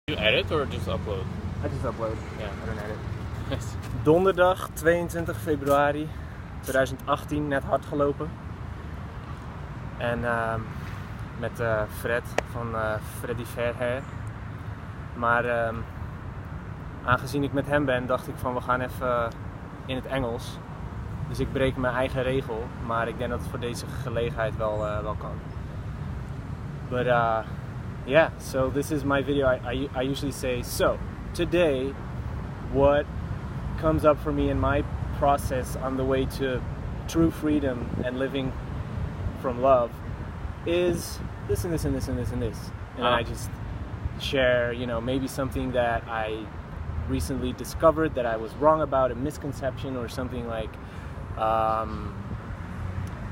You edit or just upload? I just upload. Yeah. I don't edit. Yes. Donderdag 22 februari 2018, net hard gelopen. En met Fred van Freddy Fairhair. Maar aangezien ik met hem ben, dacht ik van we gaan even in het Engels. Dus ik breek mijn eigen regel, maar ik denk dat het voor deze gelegenheid wel kan. But yeah, so this is my video. I usually say, so today what comes up for me in my process on the way to true freedom and living from love is this and this and this and this and this. And I just share, maybe something that I recently discovered that I was wrong about, a misconception or something like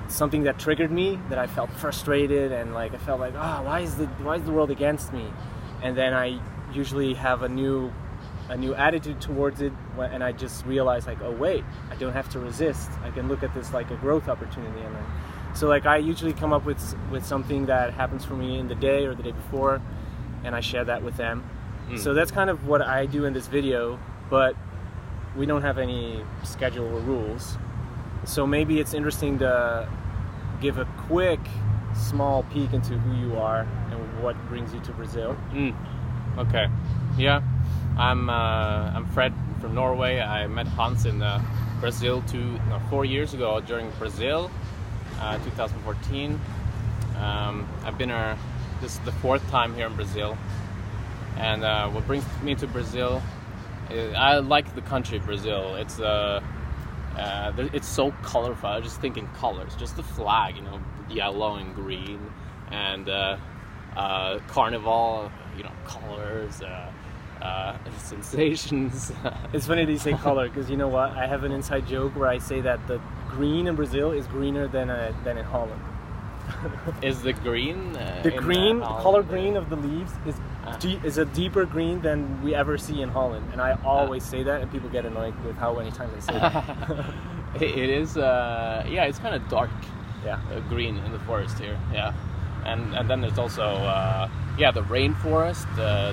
something that triggered me, that I felt frustrated and I felt like, why is the world against me? And then I usually have a new attitude towards it, and I just realize oh wait, I don't have to resist. I can look at this like a growth opportunity. And then, so I usually come up with something that happens for me in the day or the day before, and I share that with them. So that's kind of what I do in this video, but we don't have any schedule or rules. So maybe it's interesting to give a quick, small peek into who you are and what brings you to Brazil. Okay. Yeah. I'm Fred from Norway. I met Hans in Brazil 4 years ago during Brazil, 2014. I've been here. This is the fourth time here in Brazil. And what brings me to Brazil is I like the country Brazil. It's so colorful. I was just thinking colors, just the flag, yellow and green, and carnival, colors, sensations. It's funny that you say color, because you know what? I have an inside joke where I say that the green in Brazil is greener than in Holland. Is the green? The color green of the leaves is a deeper green than we ever see in Holland, and I always say that, and people get annoyed with how many times I say that. It is, it's kind of dark, green in the forest here, and then there's also the rainforest.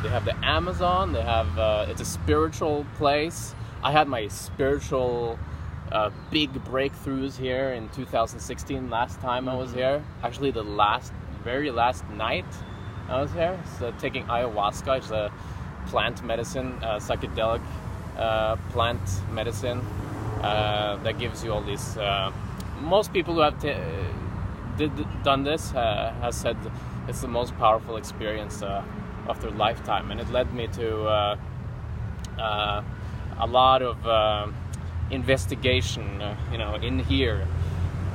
They have the Amazon. They have it's a spiritual place. I had my spiritual big breakthroughs here in 2016. Last time I was here, actually the very last night I was here. So taking ayahuasca, it's a plant medicine, psychedelic plant medicine that gives you all these. Most people who have done this has said it's the most powerful experience of their lifetime, and it led me to a lot of investigation, in here.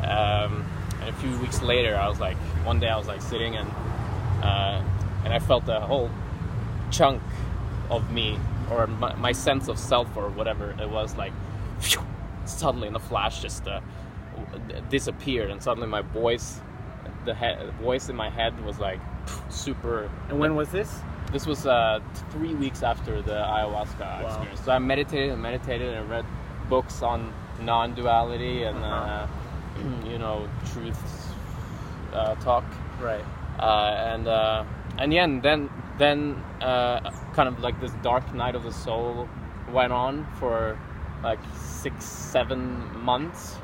And a few weeks later, one day I was sitting and I felt a whole chunk of me, or my sense of self, or whatever it was, suddenly in a flash just disappeared, and suddenly my voice, the voice in my head was super. And when was this? This was 3 weeks after the ayahuasca experience. So I meditated and read books on non-duality and truth talk. Right. And then kind of this dark night of the soul went on for 6-7 months.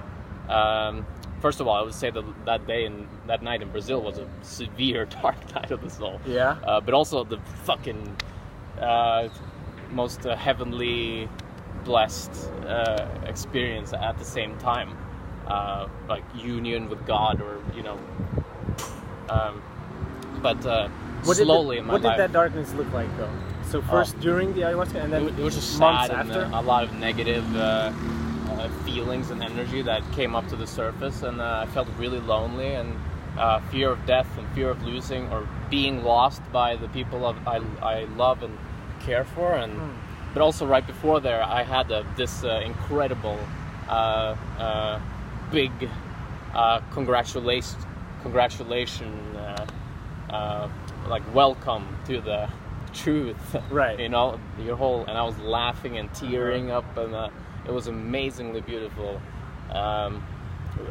First of all, I would say that night in Brazil was a severe dark night of the soul. Yeah. But also the fucking most heavenly blessed experience at the same time, union with God, or slowly in my life. What did that darkness look like though? So first during the ayahuasca, and then it was just months sad after? And a lot of negative feelings and energy that came up to the surface, and I felt really lonely, and fear of death and fear of losing or being lost by the people I love and care for, and but also right before there I had this incredible big congratulation welcome to the truth, right? Your whole, and I was laughing and tearing up, and it was amazingly beautiful.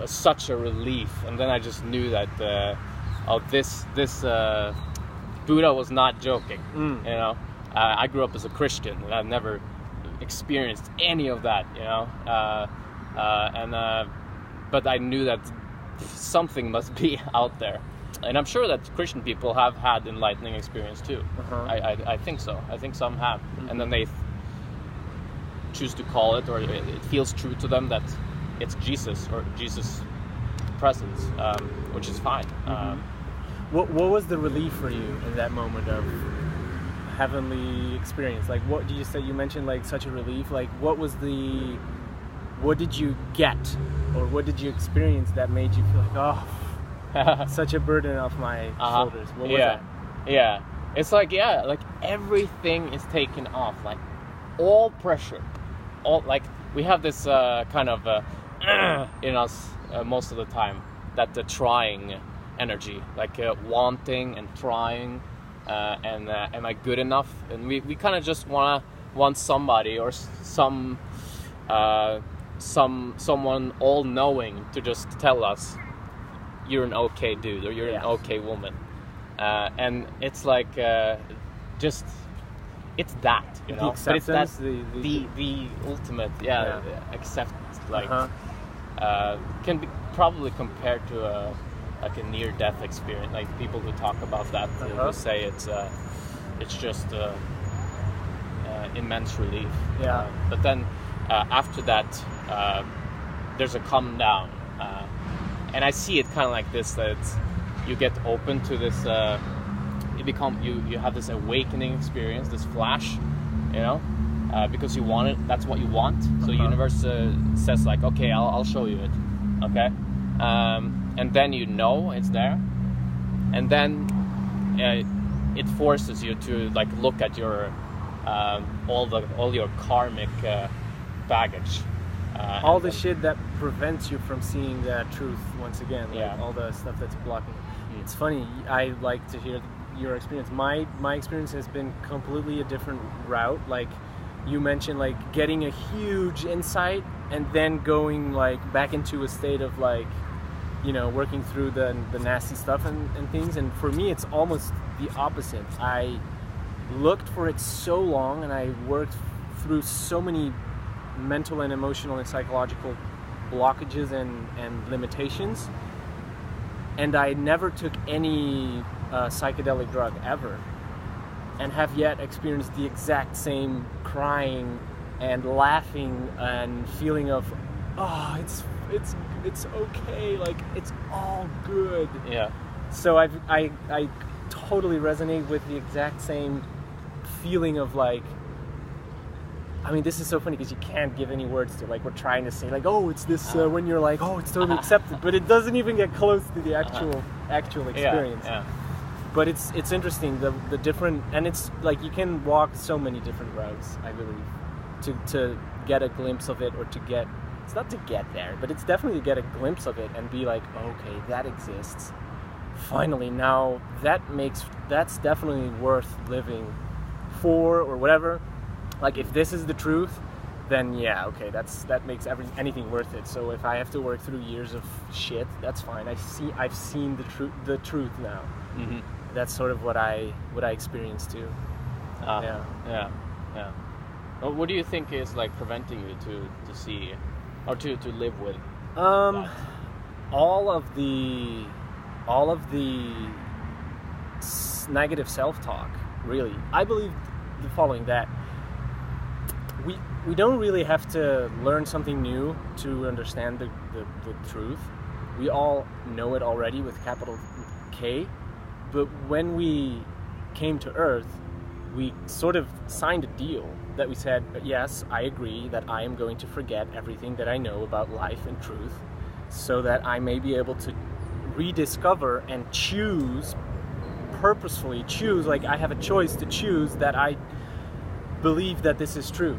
Such a relief, and then I just knew that this Buddha was not joking, I grew up as a Christian, and I've never experienced any of that, you know. But I knew that something must be out there, and I'm sure that Christian people have had enlightening experience too. I think so. I think some have, and then they choose to call it, or it feels true to them that it's Jesus or Jesus' presence, which is fine. What was the relief for you in that moment of heavenly experience? Like, what did you say? You mentioned like such a relief. Like, what did you get, or what did you experience that made you feel like, oh, such a burden off my shoulders? What was that? Yeah, it's like everything is taken off, like all pressure, like we have this kind of in us most of the time, that the trying energy, like wanting and trying, and am I good enough? And we kind of just want somebody or someone all-knowing to just tell us you're an okay dude or you're an okay woman, and it's like just it's that, you know, but it's that the ultimate acceptance, like can be probably compared to a near-death experience. Like people who talk about that who say it's just immense relief. But then after that there's a come down, and I see it kind of like this, that you get open to this, you have this awakening experience, this flash, you know, because you want it, that's what you want. So the universe says like, okay, I'll show you it, okay, and then you know it's there, and then it forces you to like look at your all your karmic baggage, all the shit that prevents you from seeing that truth once again, like all the stuff that's blocking it. It's funny, I like to hear your experience. My experience has been completely a different route. Like you mentioned, like getting a huge insight and then going like back into a state of like, you know, working through the nasty stuff and things. And for me, it's almost the opposite. I looked for it so long, and I worked through so many mental and emotional and psychological blockages and limitations, and I never took any psychedelic drug ever, and have yet experienced the exact same crying and laughing and feeling of, oh, it's okay, like it's all good. So I totally resonate with the exact same feeling of like, I mean, this is so funny because you can't give any words to it. Like, we're trying to say, like, oh, it's this, when you're like, oh, it's totally accepted. But it doesn't even get close to the actual experience. But it's interesting, the different, and it's like you can walk so many different routes, I believe, to get a glimpse of it, or to get, it's not to get there, but it's definitely to get a glimpse of it and be like, okay, that exists. Finally, now that's definitely worth living for, or whatever. Like, if this is the truth, then yeah, okay, that makes anything worth it. So if I have to work through years of shit, that's fine. I've seen the truth now. That's sort of what I experienced too. Yeah. Well, what do you think is like preventing you to see, or to live with? All of the negative self-talk. Really, I believe the following, that we don't really have to learn something new to understand the truth. We all know it already with capital K, but when we came to Earth, we sort of signed a deal that we said, yes, I agree that I am going to forget everything that I know about life and truth, so that I may be able to rediscover and purposefully choose, like I have a choice to choose that I believe that this is true.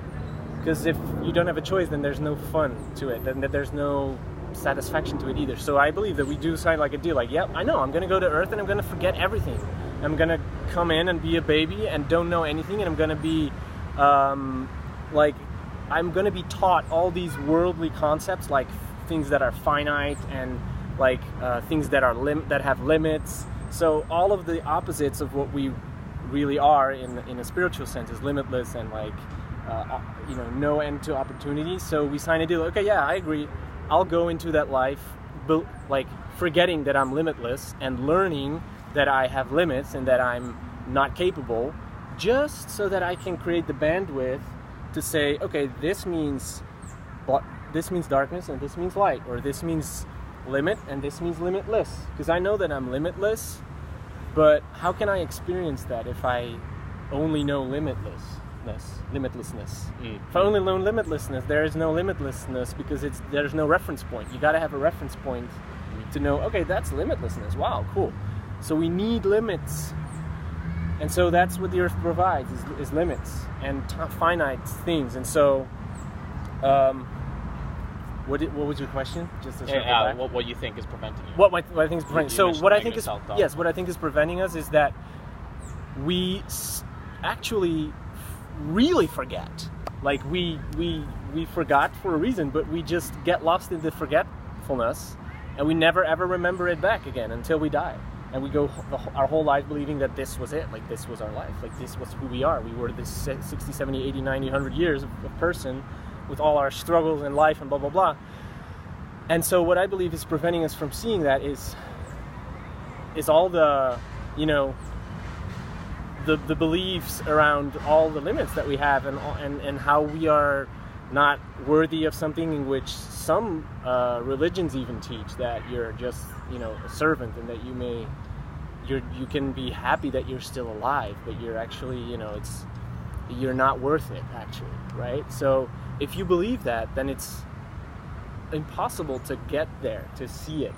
Because if you don't have a choice, then there's no fun to it, then there's no satisfaction to it either. So I believe that we do sign like a deal, like, yep, I know, I'm going to go to Earth and I'm going to forget everything. I'm going to come in and be a baby and don't know anything, and I'm going to be, I'm going to be taught all these worldly concepts, like things that are finite and like things that are that have limits. So all of the opposites of what we really are in a spiritual sense is limitless and like no end to opportunities. So we sign a deal. Okay, yeah, I agree. I'll go into that life, like forgetting that I'm limitless and learning that I have limits and that I'm not capable, just so that I can create the bandwidth to say, okay, this means darkness and this means light, or this means limit and this means limitless. Because I know that I'm limitless, but how can I experience that if I only know limitlessness? If I only know limitlessness, there is no limitlessness because there's no reference point. You got to have a reference point to know, okay, that's limitlessness. Wow, cool. So we need limits. And so that's what the earth provides, is limits and finite things. And so, what was your question? Just to circle back. What you think is preventing you? What I think is preventing. So what I think is what I think is preventing us is that we actually really forget. Like we forgot for a reason, but we just get lost in the forgetfulness, and we never ever remember it back again until we die. And we go our whole life believing that this was it, like this was our life, like this was who we are. We were this 60, 70, 80, 90, 100 years of person with all our struggles in life and blah, blah, blah. And so what I believe is preventing us from seeing that is all the, the beliefs around all the limits that we have and how we are not worthy of something, in which some religions even teach that you're just, a servant, and that you can be happy that you're still alive, but you're actually, you're not worth it, actually, right? So if you believe that, then it's impossible to get there, to see it,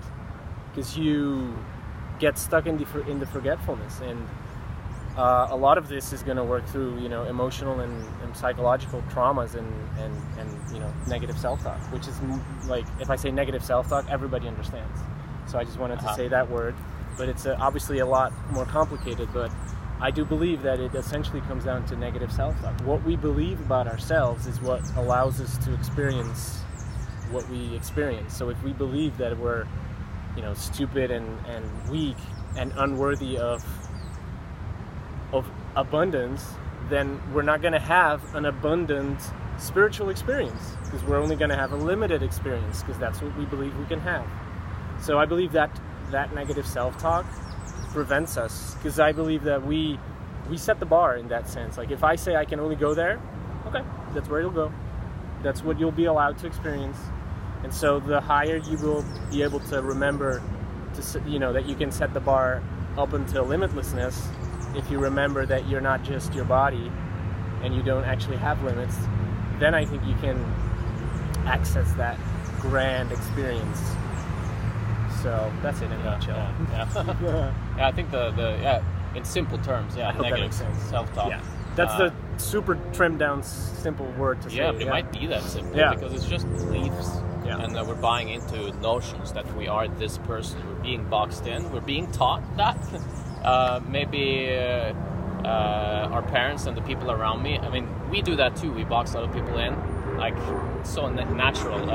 because you get stuck in the forgetfulness. And a lot of this is going to work through, emotional and psychological traumas and negative self-talk, which is like, if I say negative self-talk, everybody understands. So I just wanted to say that word, but it's obviously a lot more complicated. But I do believe that it essentially comes down to negative self-talk. What we believe about ourselves is what allows us to experience what we experience. So if we believe that we're, stupid and weak and unworthy of abundance, then we're not going to have an abundant spiritual experience, because we're only going to have a limited experience, because that's what we believe we can have. So I believe that negative self-talk prevents us, because I believe that we set the bar in that sense. Like if I say I can only go there, okay, that's where you'll go. That's what you'll be allowed to experience. And so the higher you will be able to remember that you can set the bar up until limitlessness, if you remember that you're not just your body and you don't actually have limits, then I think you can access that grand experience. So that's it in a nutshell. Yeah. I think in simple terms, negative self-talk. Yeah. That's the super trimmed down simple word to say. Yeah, but it might be that simple, because it's just beliefs. Yeah. And we're buying into notions that we are this person. We're being boxed in. We're being taught that. Maybe our parents and the people around me. I mean, we do that too. We box other people in, like it's so natural.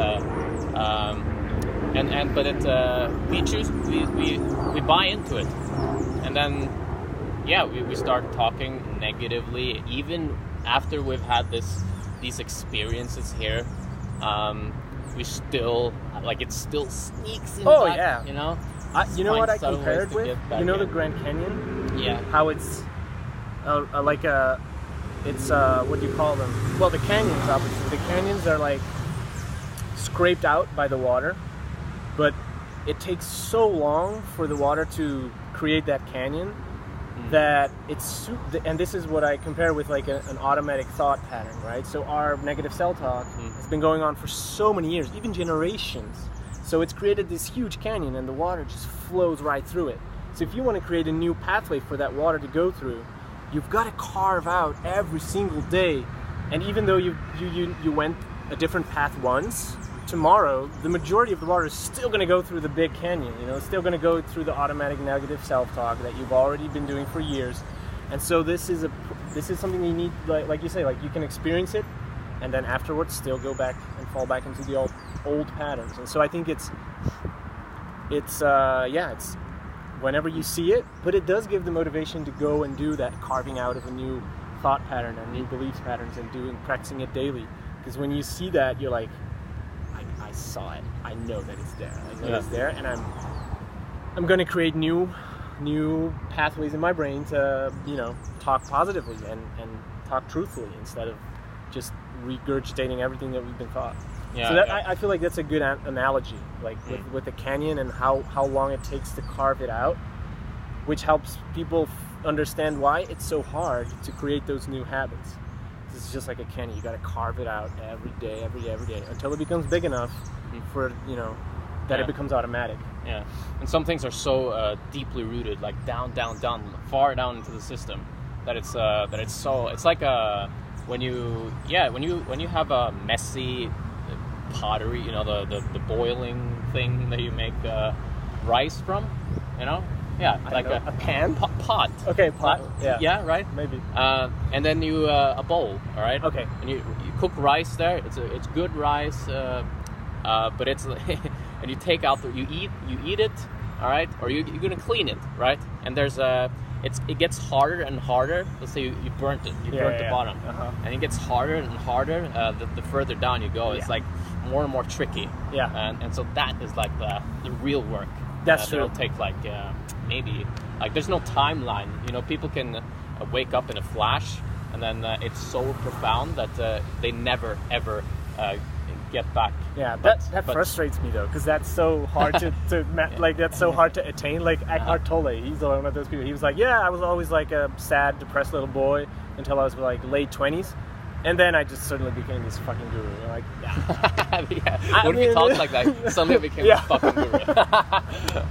But we choose. We buy into it, and then we start talking negatively even after we've had these experiences here. We still it still sneaks in. Oh, back, yeah. You know what I compared with? The Grand Canyon? Yeah. How it's what do you call them? Well, the canyons, obviously. The canyons are like scraped out by the water, but it takes so long for the water to create that canyon that and this is what I compare with like an automatic thought pattern, right? So our negative self-talk has been going on for so many years, even generations. So it's created this huge canyon and the water just flows right through it. So if you want to create a new pathway for that water to go through, you've got to carve out every single day. And even though you went a different path once, tomorrow the majority of the water is still going to go through the big canyon. It's still going to go through the automatic negative self-talk that you've already been doing for years. And so this is something you need, like you say, like you can experience it, and then afterwards still go back and fall back into the old patterns. And so I think it's whenever you see it, but it does give the motivation to go and do that carving out of a new thought pattern and new belief patterns and practicing it daily. Because when you see that, you're like, I saw it. I know that it's there. I know it's there, and I'm going to create new pathways in my brain to, talk positively and talk truthfully instead of just regurgitating everything that we've been taught. So I feel like that's a good analogy, like with the canyon and how long it takes to carve it out, which helps people understand why it's so hard to create those new habits. This is just like a canyon. You got to carve it out every day until it becomes big enough for that it becomes automatic. Yeah, and some things are so deeply rooted, like down, far down into the system, that it's like when you have a messy pottery, the boiling thing that you make rice from, like a pan pot. Okay, pot. Yeah, right. Maybe. And then you a bowl, all right. Okay. And you cook rice there. It's good rice, but it's and you take out you eat it, all right, or you're gonna clean it, right? And there's it gets harder and harder. Let's say you burnt it. You burnt the bottom, and it gets harder and harder the further down you go. It's like more and more tricky. Yeah. And so that is like the real work. That's true. It'll take like maybe like there's no timeline. People can wake up in a flash, and then it's so profound that they never ever get back. Yeah, that frustrates me though, because that's so hard that's so hard to attain. Like Eckhart Tolle, he's one of those people. He was like, I was always like a sad, depressed little boy until I was like late 20s. And then I just suddenly became this fucking guru. Like, What if you talked like that? Suddenly I became a fucking guru.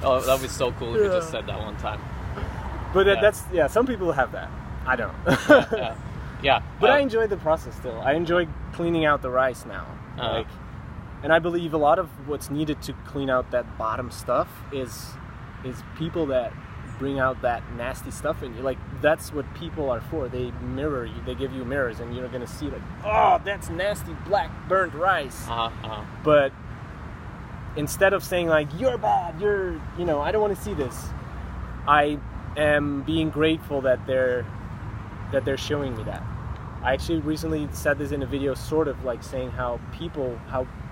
Oh, that would be so cool if you just said that one time. But that's some people have that. I don't. But I enjoy the process still. I enjoy cleaning out the rice now. And I believe a lot of what's needed to clean out that bottom stuff is people that bring out that nasty stuff in you. Like, that's what people are for. They mirror you. They give you mirrors, and you're gonna see like, oh, that's nasty black burnt rice. But instead of saying like, you're bad, I don't want to see this, I am being grateful that they're showing me that. I actually recently said this in a video, sort of like saying how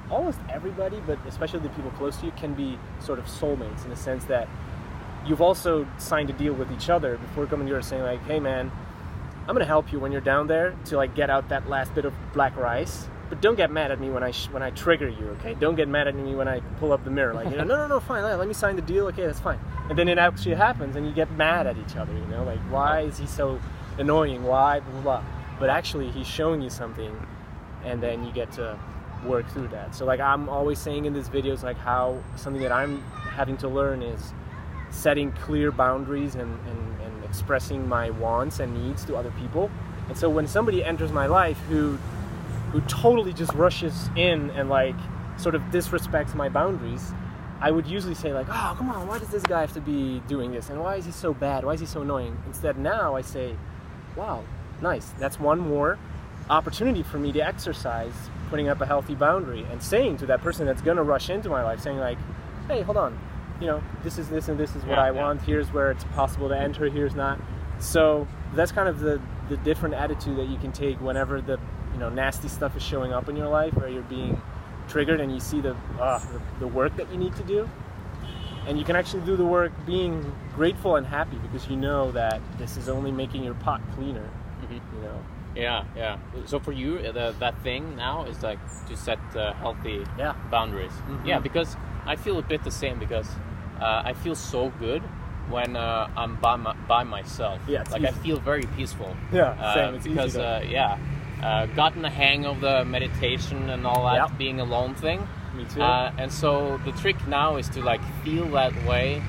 almost everybody, but especially the people close to you, can be sort of soulmates, in the sense that you've also signed a deal with each other before coming here, saying like, hey man, I'm gonna help you when you're down there to like get out that last bit of black rice, but don't get mad at me when I trigger you, okay? Don't get mad at me when I pull up the mirror, like, no, fine, let me sign the deal, okay, that's fine. And then it actually happens, and you get mad at each other, like, why is he so annoying? Why, blah, blah, blah. But actually, he's showing you something, and then you get to work through that. So like I'm always saying in these videos, like how something that I'm having to learn is setting clear boundaries and expressing my wants and needs to other people. And so when somebody enters my life who totally just rushes in and like sort of disrespects my boundaries, I would usually say like, oh, come on, why does this guy have to be doing this? And why is he so bad? Why is he so annoying? Instead, now I say, wow, nice. That's one more opportunity for me to exercise putting up a healthy boundary and saying to that person that's going to rush into my life, saying like, hey, hold on, this is this and this is what I want. Here's where it's possible to enter, here's not. So that's kind of the different attitude that you can take whenever the nasty stuff is showing up in your life, where you're being triggered and you see the work that you need to do. And you can actually do the work being grateful and happy, because you know that this is only making your pot cleaner. Yeah. So for you, that thing now is like to set healthy boundaries. Yeah, because I feel a bit the same, because I feel so good when I'm by myself. Yeah, like easy. I feel very peaceful. Yeah, same. It's because easy gotten the hang of the meditation and all that being alone thing. Me too. And so the trick now is to like feel that way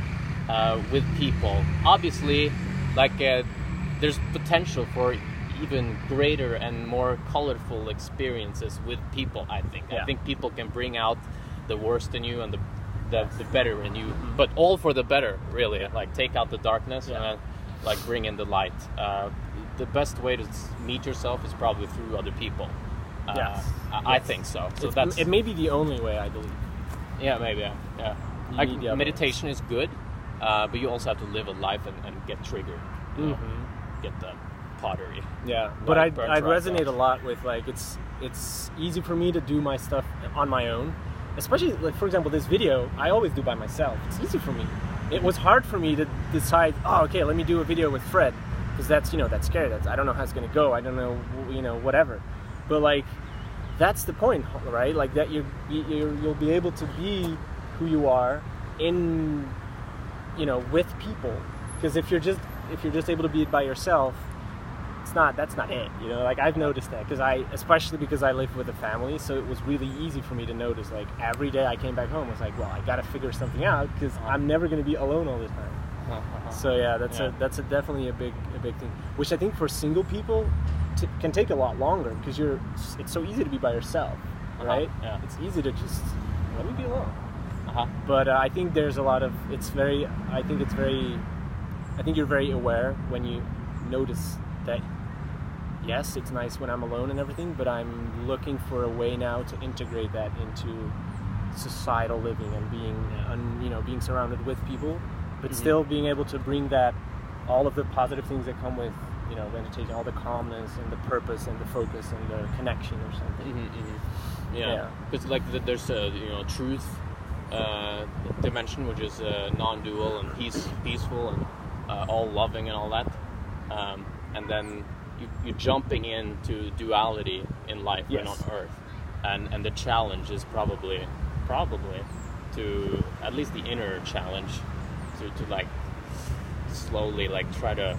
with people. Obviously, like there's potential for even greater and more colorful experiences with people, I think. I think people can bring out the worst in you and the better in you, but all for the better, really. Like take out the darkness and then like bring in the light. The best way to meet yourself is probably through other people. I think so. So it may be the only way, I believe. Yeah, maybe. Yeah. Like meditation is good, but you also have to live a life and get triggered, you know, get the pottery. Yeah, but I'd burnt resonate off. a lot with like it's easy for me to do my stuff on my own, especially like for example this video I always do by myself. It's easy for me. It was hard for me to decide. Oh, okay, let me do a video with Fred because that's that's scary. I don't know how it's gonna go. I don't know whatever. But like that's the point, right? Like that you'll be able to be who you are in with people, because if you're just able to be it by yourself, that's not it. Like I've noticed that especially because I live with a family, so it was really easy for me to notice. Like every day I came back home, I was like, well, I gotta figure something out because I'm never gonna be alone all the time. So yeah, that's definitely a big thing, which I think for single people can take a lot longer because it's so easy to be by yourself, right? Yeah. It's easy to just let me be alone. But I think there's a lot of I think you're very aware when you notice that yes, it's nice when I'm alone and everything, but I'm looking for a way now to integrate that into societal living and being surrounded with people, but still being able to bring that all of the positive things that come with meditation, all the calmness and the purpose and the focus and the connection or something. Yeah, because like there's a truth dimension, which is non-dual and peaceful and all loving and all that, and then you're jumping into duality in life and on Earth, and the challenge is probably to at least the inner challenge to like slowly like try to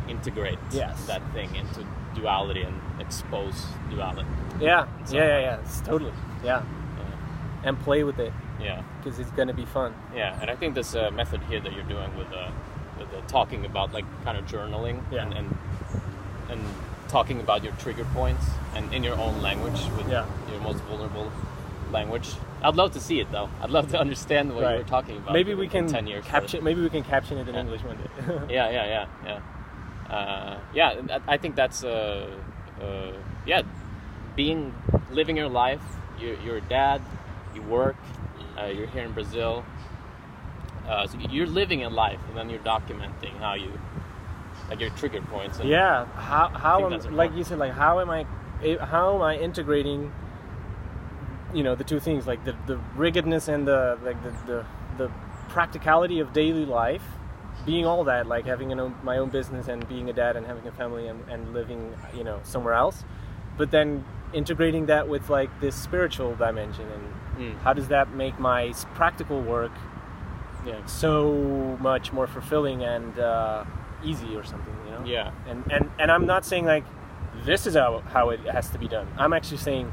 integrate that thing into duality and expose duality. It's totally and play with it. Yeah, because it's gonna be fun. Yeah, and I think this method here that you're doing with talking about like kind of journaling and talking about your trigger points and in your own language with your most vulnerable language. I'd love to see it though. I'd love to understand what you were talking about. Maybe we can 10 years caption. Maybe we can caption it in English one day. Yeah. I think that's living your life. You're a dad. You work. You're here in Brazil. So you're living a life, and then you're documenting how you like your trigger points. And how like you said, like how am I integrating the two things, like the riggedness and the practicality of daily life, being all that, like having my own business and being a dad and having a family and living somewhere else, but then integrating that with like this spiritual dimension, and how does that make my practical work so much more fulfilling and easy or something, and I'm not saying like this is how it has to be done. I'm actually saying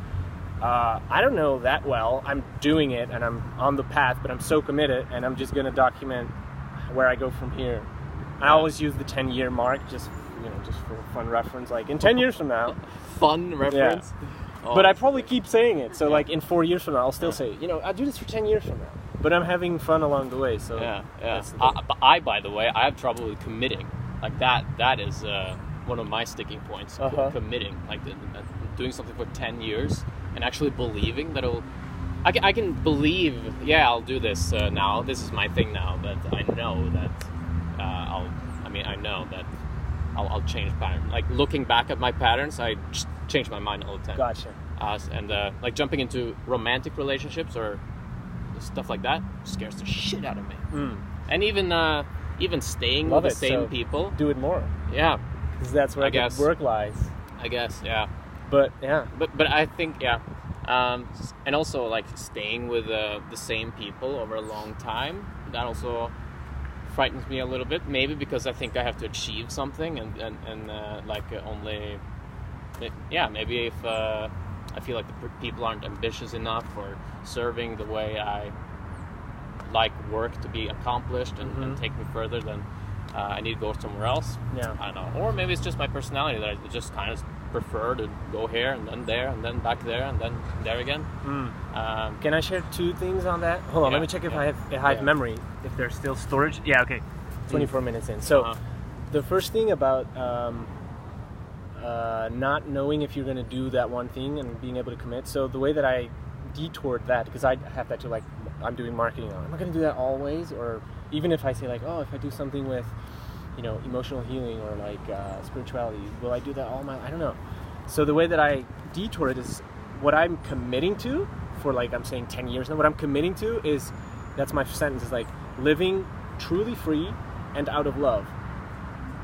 I don't know that well. I'm doing it and I'm on the path, but I'm so committed, and I'm just gonna document where I go from here. I always use the 10-year mark just for fun reference, like in 10 years from now. Fun reference. But I probably keep saying it, so like in 4 years from now I'll still say I'll do this for 10 years from now, but I'm having fun along the way. So but by the way, I have trouble with committing. Like that is one of my sticking points. Committing, like doing something for 10 years and actually believing that I can believe I'll do this now, this is my thing now, but I know that I'll change pattern. Like looking back at my patterns, I just change my mind all the time. Gotcha. And like jumping into romantic relationships or stuff like that scares the shit out of me. And even staying with the same people. Do it more. Yeah. Because that's where the work lies. I guess, yeah. But I think, and also like staying with the same people over a long time, that also frightens me a little bit, maybe because I think I have to achieve something and maybe if I feel like the people aren't ambitious enough or serving the way I like work to be accomplished and take me further, then I need to go somewhere else. I don't know, or maybe it's just my personality that I just kind of prefer to go here and then there and then back there and then there again. Can I share two things on that? Hold on, let me check if I have memory, if there's still storage. 24 minutes in. So the first thing about not knowing if you're going to do that one thing and being able to commit. So the way that I detoured that, because I have that to like, I'm doing marketing now. Am I going to do that always, or even if I say like, oh, if I do something with, emotional healing or like spirituality, will I do that all my life? I don't know. So the way that I detour it is what I'm committing to for, like, I'm saying 10 years now, what I'm committing to is, that's my sentence, is like living truly free and out of love.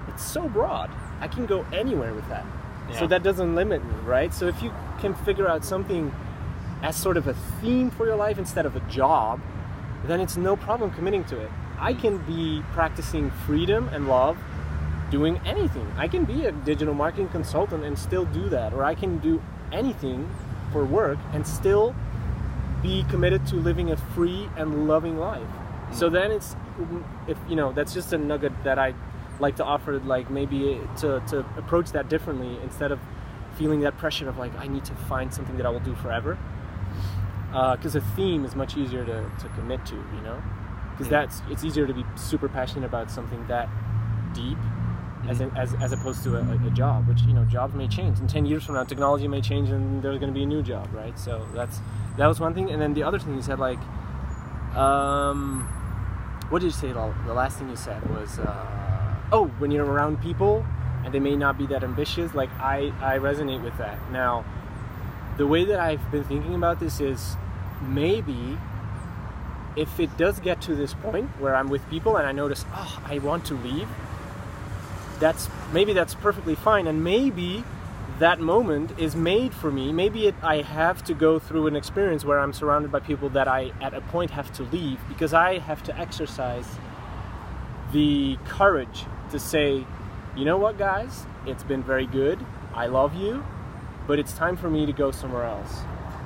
It's so broad. I can go anywhere with that. Yeah. So that doesn't limit me, right? So if you can figure out something as sort of a theme for your life instead of a job, then it's no problem committing to it. I can be practicing freedom and love doing anything. I can be a digital marketing consultant and still do that, or I can do anything for work and still be committed to living a free and loving life. So then it's, if that's just a nugget that I like to offer, like maybe to approach that differently instead of feeling that pressure of like, I need to find something that I will do forever. Because a theme is much easier to commit to, because it's easier to be super passionate about something that deep as opposed to a job, which, jobs may change. In 10 years from now, technology may change and there's going to be a new job, right? So that was one thing. And then the other thing you said, like, what did you say? The last thing you said was, when you're around people and they may not be that ambitious, like I resonate with that. Now, the way that I've been thinking about this is, maybe if it does get to this point where I'm with people and I notice, I want to leave, that's perfectly fine, and maybe that moment is made for me. Maybe I have to go through an experience where I'm surrounded by people that I at a point have to leave, because I have to exercise the courage to say, you know what, guys, it's been very good, I love you, but it's time for me to go somewhere else.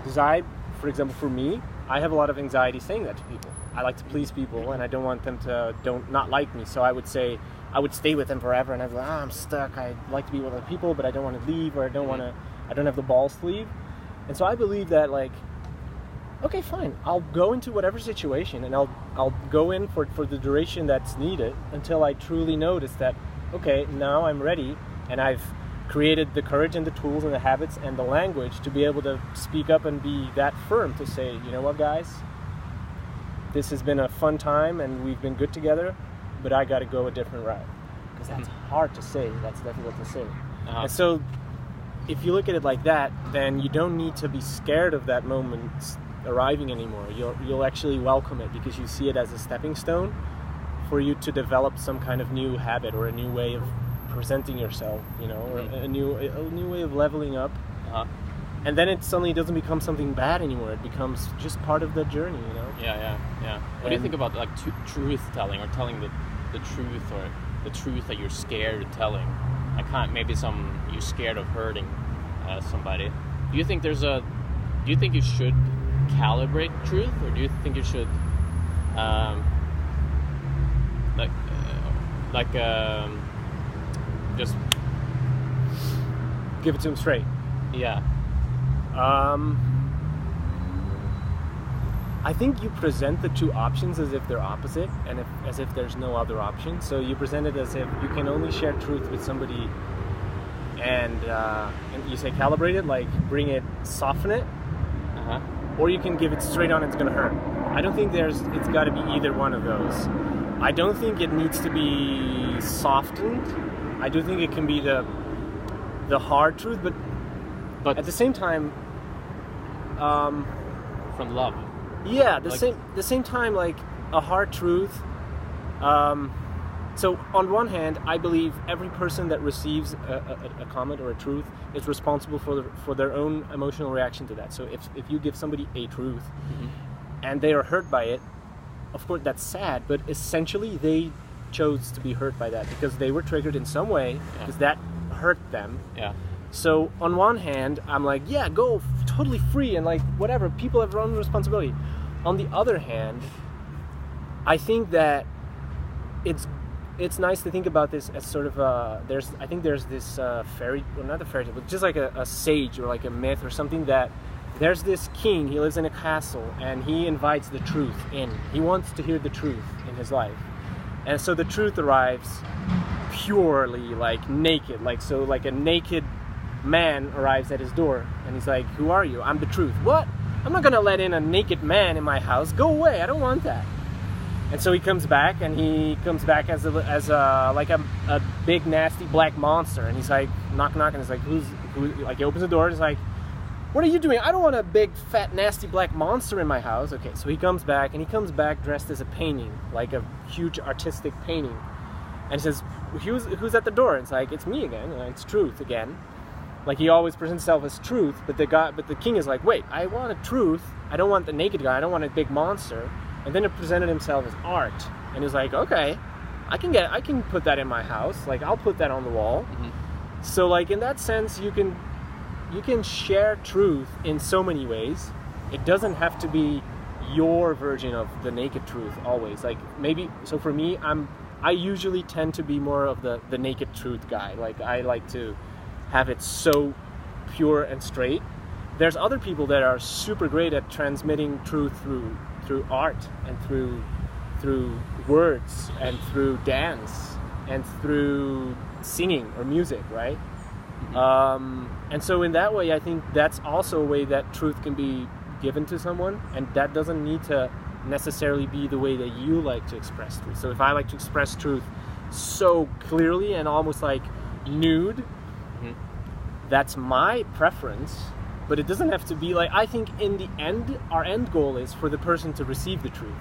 Because for example, for me, I have a lot of anxiety saying that to people. I like to please people, and I don't want them to not like me. So I would say, I would stay with them forever, and I'd be like, I'm stuck. I like to be with other people, but I don't want to leave, or I don't have the balls to leave. And so I believe that, like, okay, fine, I'll go into whatever situation, and I'll go in for the duration that's needed until I truly notice that, okay, now I'm ready, and I've created the courage and the tools and the habits and the language to be able to speak up and be that firm to say, you know what, guys, this has been a fun time and we've been good together, but I got to go a different route. Because that's hard to say. That's difficult to say. And so if you look at it like that, then you don't need to be scared of that moment arriving anymore. You'll actually welcome it, because you see it as a stepping stone for you to develop some kind of new habit or a new way of presenting yourself, or a new way of leveling up. And then it suddenly doesn't become something bad anymore. It becomes just part of the journey, Yeah. What do you think about, like, truth telling, or telling the truth, or the truth that you're scared of telling? Maybe you're scared of hurting somebody. Do you think you should calibrate truth, or do you think you should just give it to him straight? Yeah. I think you present the two options as if they're opposite, and as if there's no other option. So you present it as if you can only share truth with somebody, and you say calibrate it, like bring it, soften it, or you can give it straight on. It's gonna hurt. I don't think it's got to be either one of those. I don't think it needs to be softened. I do think it can be the hard truth, but at the same time, from love. Yeah, the same time, like a hard truth. So on one hand, I believe every person that receives a comment or a truth is responsible for their own emotional reaction to that. So if you give somebody a truth and they are hurt by it, of course that's sad, but essentially they chose to be hurt by that because they were triggered in some way, because that hurt them. Yeah. So on one hand, I'm like, yeah, go totally free and like whatever, people have their own responsibility. On the other hand, I think that it's nice to think about this as sort of there's this fairy, or not a fairy tale, but just like a sage or like a myth or something, that there's this king, he lives in a castle and he invites the truth in. He wants to hear the truth in his life. And so the truth arrives purely like naked, like a naked man arrives at his door and he's like, who are you? I'm the truth. What? I'm not gonna let in a naked man in my house. Go away, I don't want that. And so he comes back, and he comes back as a big nasty black monster, and he's like knock knock, and he's like who? Like he opens the door, and he's like, what are you doing? I don't want a big fat nasty black monster in my house. Okay, so he comes back, dressed as a painting, like a huge artistic painting, and he says, who's at the door? And it's like, it's me again, and it's Truth again. Like he always presents himself as Truth, but the king is like, wait, I want a Truth. I don't want the naked guy. I don't want a big monster. And then it presented himself as art, and he's like, okay, I can put that in my house. Like I'll put that on the wall. Mm-hmm. So like in that sense, you can share truth in so many ways. It doesn't have to be your version of the naked truth always. Like maybe, so for me, I usually tend to be more of the naked truth guy. Like I like to have it so pure and straight. There's other people that are super great at transmitting truth through art and through words and through dance and through singing or music, right? Mm-hmm. And so in that way, I think that's also a way that truth can be given to someone, and that doesn't need to necessarily be the way that you like to express truth. So if I like to express truth so clearly and almost like nude, mm-hmm. that's my preference. But it doesn't have to be like, I think in the end, our end goal is for the person to receive the truth.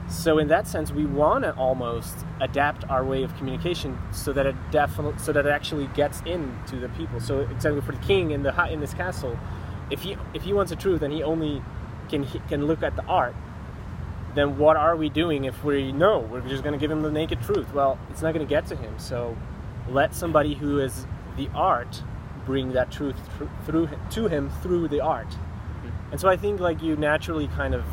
So in that sense, we want to almost adapt our way of communication so that it actually gets into the people. So exactly for the king in this castle, if he wants a truth and he only can look at the art, then what are we doing if we're just going to give him the naked truth? Well, it's not going to get to him. So let somebody who is the art bring that truth to him through the art. Mm-hmm. And so I think like you naturally kind of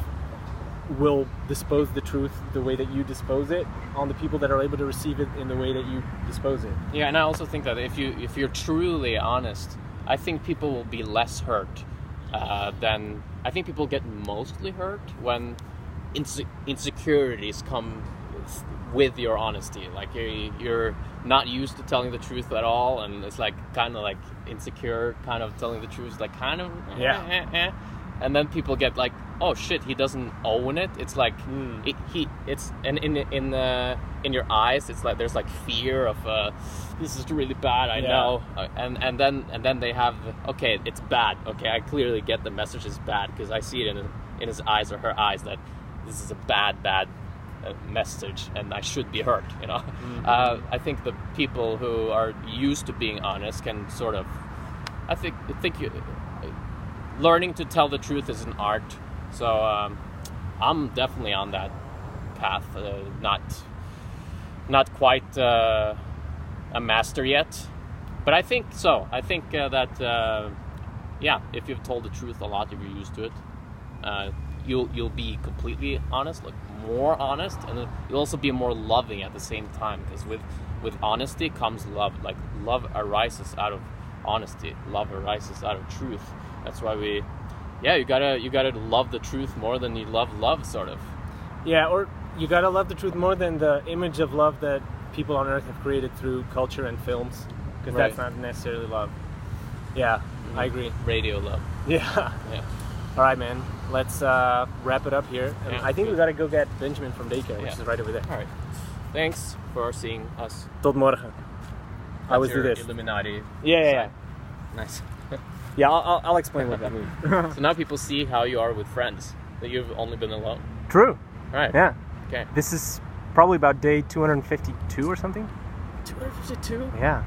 will dispose the truth the way that you dispose it on the people that are able to receive it in the way that you dispose it. Yeah, and I also think that if you're truly honest, I think people will be less hurt than I think people get mostly hurt when insecurities come with your honesty. Like you're not used to telling the truth at all, and it's like kind of like insecure kind of telling the truth, like kind of and then people get like, oh shit, he doesn't own it. It's like it's and in your eyes it's like there's like fear of this is really bad, I know, and then they have, okay, it's bad, okay, I clearly get the message is bad because I see it in his eyes or her eyes that this is a bad message and I should be hurt, you know. Mm-hmm. I think the people who are used to being honest can sort of, I think learning to tell the truth is an art. So I'm definitely on that path, not quite a master yet, but I think so. I think that if you've told the truth a lot, if you're used to it, you'll be completely honest, like more honest, and you'll also be more loving at the same time, because with honesty comes love. Like love arises out of honesty, love arises out of truth. That's why you gotta love the truth more than you love, sort of. Yeah, or you gotta love the truth more than the image of love that people on earth have created through culture and films, because that's not necessarily love. Yeah, mm-hmm. I agree. Radio love. Yeah. All right, man. Let's wrap it up here. And I think we gotta go get Benjamin from daycare, which is right over there. All right. Thanks for seeing us. Tot morgen. I always do this. Illuminati. Yeah. Nice. Yeah, I'll explain what that means. So now people see how you are with friends, that you've only been alone. True. All right. Yeah. Okay. This is probably about day 252 or something. 252? Yeah.